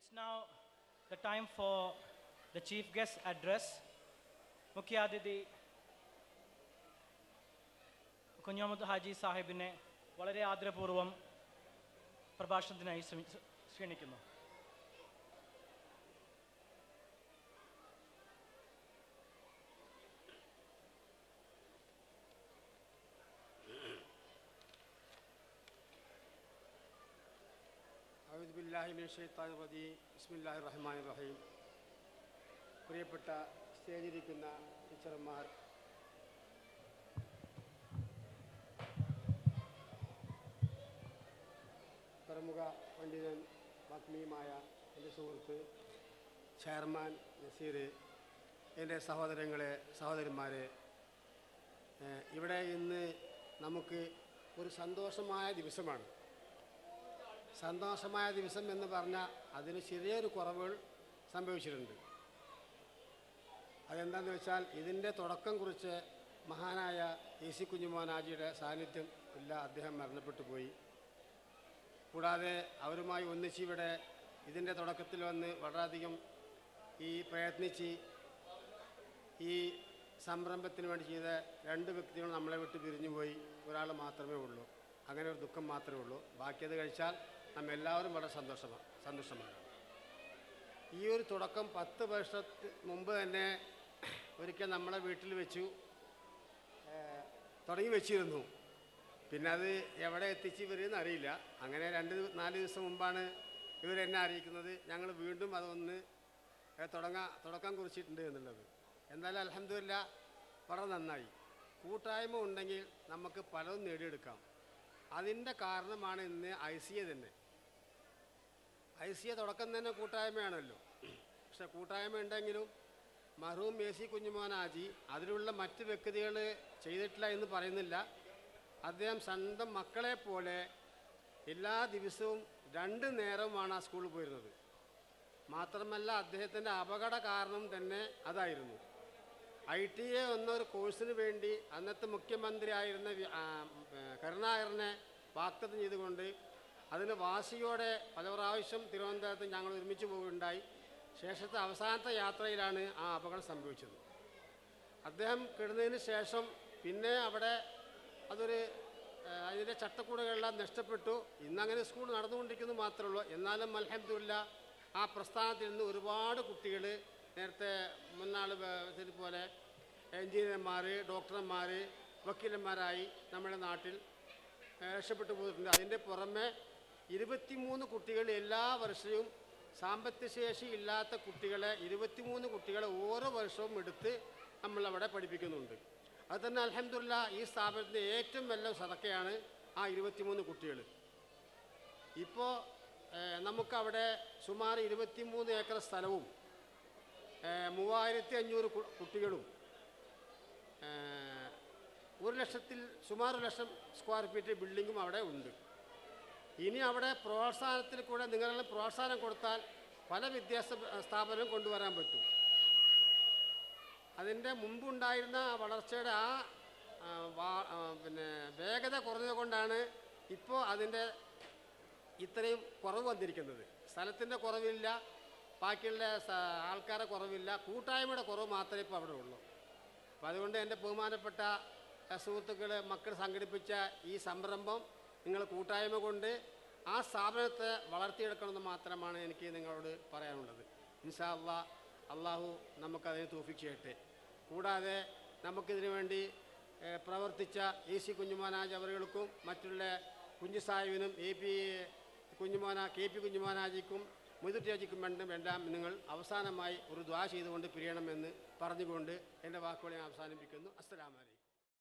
It's now the time for the chief guest address. മുഖ്യ അതിഥി കുഞ്ഞഹമ്മദ് ഹാജി സാഹിബിനെ വളരെ ആദരപൂർവ്വം പ്രഭാഷണത്തിനായി ക്ഷണിക്കുന്നു. അഊദു ബില്ലാഹി മിനശ് ശൈത്താനിർ റജീം. ബിസ്മില്ലാഹിർ റഹ്മാനിർ റഹീം. പ്രിയപ്പെട്ട സ്റ്റേജിലിരിക്കുന്ന ടീച്ചർമാർ, പ്രമുഖ പണ്ഡിതൻ വാഗ്മിയുമായ എൻ്റെ സുഹൃത്ത് ചെയർമാൻ നസീർ, എൻ്റെ സഹോദരങ്ങളെ സഹോദരന്മാരെ, ഇവിടെ ഇന്ന് നമുക്ക് ഒരു സന്തോഷമായ ദിവസമാണ്. സന്തോഷമായ ദിവസം എന്ന് പറഞ്ഞാൽ അതിന് ചെറിയൊരു കുറവുകൾ സംഭവിച്ചിട്ടുണ്ട്. അതെന്താണെന്ന് വെച്ചാൽ ഇതിൻ്റെ തുടക്കം കുറിച്ച് മഹാനായ AC കുഞ്ഞുമോൻ ഹാജിയുടെ സാന്നിധ്യം ഇല്ല, അദ്ദേഹം മരണപ്പെട്ടു പോയി. കൂടാതെ അവരുമായി ഒന്നിച്ചിവിടെ ഇതിൻ്റെ തുടക്കത്തിൽ വന്ന് വളരെയധികം പ്രയത്നിച്ച് ഈ സംരംഭത്തിന് വേണ്ടി ചെയ്ത രണ്ട് വ്യക്തികൾ നമ്മളെ വിട്ട് പിരിഞ്ഞു പോയി. ഒരാൾ മാത്രമേ ഉള്ളൂ. അങ്ങനെ ഒരു ദുഃഖം മാത്രമേ ഉള്ളൂ. ബാക്കിയത് കഴിച്ചാൽ നമ്മെല്ലാവരും വളരെ സന്തോഷമാണ്. ഈ ഒരു തുടക്കം 10 വർഷത്തിന് മുമ്പ് തന്നെ ഒരിക്കൽ നമ്മളെ വീട്ടിൽ വെച്ചു തുടങ്ങി വെച്ചിരുന്നു. പിന്നെ അത് എവിടെ എത്തിച്ച് വരുമെന്ന് അറിയില്ല. അങ്ങനെ 2-4 ദിവസം മുമ്പാണ് ഇവരെന്നെ അറിയിക്കുന്നത് ഞങ്ങൾ വീണ്ടും അതൊന്ന് തുടക്കം കുറിച്ചിട്ടുണ്ട് എന്നുള്ളത്. എന്തായാലും അൽഹംദുലില്ലാ വളരെ നന്നായി. കൂട്ടായ്മ ഉണ്ടെങ്കിൽ നമുക്ക് പലതും നേടിയെടുക്കാം. അതിൻ്റെ കാരണമാണ് ഇന്ന് ICA തന്നെ. ICA തുടക്കം തന്നെ കൂട്ടായ്മയാണല്ലോ. പക്ഷെ കൂട്ടായ്മ ഉണ്ടെങ്കിലും മർഹൂം AC കുഞ്ഞുമോൻ ഹാജി അതിലുള്ള മറ്റ് വ്യക്തികൾ ചെയ്തിട്ടില്ല എന്ന് പറയുന്നില്ല. അദ്ദേഹം സ്വന്തം മക്കളെ പോലെ എല്ലാ ദിവസവും 2 നേരവുമാണ് ആ സ്കൂളിൽ പോയിരുന്നത്. മാത്രമല്ല അദ്ദേഹത്തിൻ്റെ അപകട കാരണം തന്നെ അതായിരുന്നു. ITA എന്നൊരു കോഴ്സിന് വേണ്ടി അന്നത്തെ മുഖ്യമന്ത്രിയായിരുന്ന കരുണാകരനെ വാഗ്ദത്തം ചെയ്തുകൊണ്ട് അതിന് വാശിയോടെ പല പ്രാവശ്യം തിരുവനന്തപുരത്ത് ഞങ്ങൾ ഒരുമിച്ച് പോവുകയുണ്ടായി. ശേഷത്തെ അവസാനത്തെ യാത്രയിലാണ് ആ അപകടം സംഭവിച്ചത്. അദ്ദേഹം കിടന്നതിന് ശേഷം പിന്നെ അവിടെ അതിൻ്റെ ചട്ടക്കൂടുകളെല്ലാം നഷ്ടപ്പെട്ടു. ഇന്നങ്ങനെ സ്കൂൾ നടന്നുകൊണ്ടിരിക്കുന്നു മാത്രമേ ഉള്ളൂ. എന്നാലും അൽഹംദുലില്ലാ ആ പ്രസ്ഥാനത്തിൽ നിന്ന് ഒരുപാട് കുട്ടികൾ നേരത്തെ മുന്നാൾ പോലെ എൻജിനീയർമാർ, ഡോക്ടർമാർ, വക്കീലന്മാരായി നമ്മുടെ നാട്ടിൽ രക്ഷപ്പെട്ടു പോയിട്ടുണ്ട്. അതിൻ്റെ പുറമെ 23 കുട്ടികൾ എല്ലാ വർഷവും സാമ്പത്തിക ശേഷി ഇല്ലാത്ത കുട്ടികളെ 23 കുട്ടികളെ ഓരോ വർഷവും എടുത്ത് നമ്മളവിടെ പഠിപ്പിക്കുന്നുണ്ട്. അത് തന്നെ അൽഹംദുലില്ലാ ഈ സ്ഥാപനത്തിൻ്റെ ഏറ്റവും വലിയ സദക്കയാണ് ആ 23 കുട്ടികൾ. ഇപ്പോൾ നമുക്കവിടെ സുമാർ 23 ഏക്കർ സ്ഥലവും 3500 കുട്ടികളും 1 ലക്ഷം സ്ക്വയർ ഫീറ്റ് ബിൽഡിങ്ങും അവിടെ ഉണ്ട്. ഇനി അവിടെ പ്രോത്സാഹനത്തിൽ കൂടെ നിങ്ങളെല്ലാം പ്രോത്സാഹനം കൊടുത്താൽ പല വിദ്യാഭ്യാസ സ്ഥാപനവും കൊണ്ടുവരാൻ പറ്റും. അതിൻ്റെ മുമ്പുണ്ടായിരുന്ന വളർച്ചയുടെ വേഗത കുറഞ്ഞതുകൊണ്ടാണ് ഇപ്പോൾ അതിൻ്റെ ഇത്രയും കുറവ് വന്നിരിക്കുന്നത്. സ്ഥലത്തിൻ്റെ കുറവില്ല, ബാക്കിയുള്ള ആൾക്കാരെ കുറവില്ല, കൂട്ടായ്മയുടെ കുറവ് മാത്രമേ ഇപ്പോൾ അവിടെ ഉള്ളൂ. അപ്പോൾ അതുകൊണ്ട് എൻ്റെ ബഹുമാനപ്പെട്ട സുഹൃത്തുക്കൾ, മക്കൾ സംഘടിപ്പിച്ച ഈ സംരംഭം നിങ്ങൾ കൂട്ടായ്മ കൊണ്ട് ആ സ്ഥാപനത്തെ വളർത്തിയെടുക്കണമെന്ന് മാത്രമാണ് എനിക്ക് നിങ്ങളോട് പറയാനുള്ളത്. ഇൻഷാ അല്ലാഹ് അള്ളാഹു നമുക്കതിന് തൗഫീഖ് ചെയ്യട്ടെ. കൂടാതെ നമുക്കിതിനു വേണ്ടി പ്രവർത്തിച്ച AC കുഞ്ഞുമോൻ ഹാജി അവர்களுക്കും മറ്റുള്ള കുഞ്ഞു സാഹിബിനും KP കുഞ്ഞുമോൻ ഹാജിക്കും മൊയ്തുട്ടി ഹാജിക്കും എല്ലാം നിങ്ങൾ അവസാനമായി ഒരു ദുആ ചെയ്തുകൊണ്ട് പിരിയണമെന്ന് പറഞ്ഞുകൊണ്ട് എൻ്റെ വാക്കുകളെ അവസാനിപ്പിക്കുന്നു. അസ്സലാമു അലൈക്കും.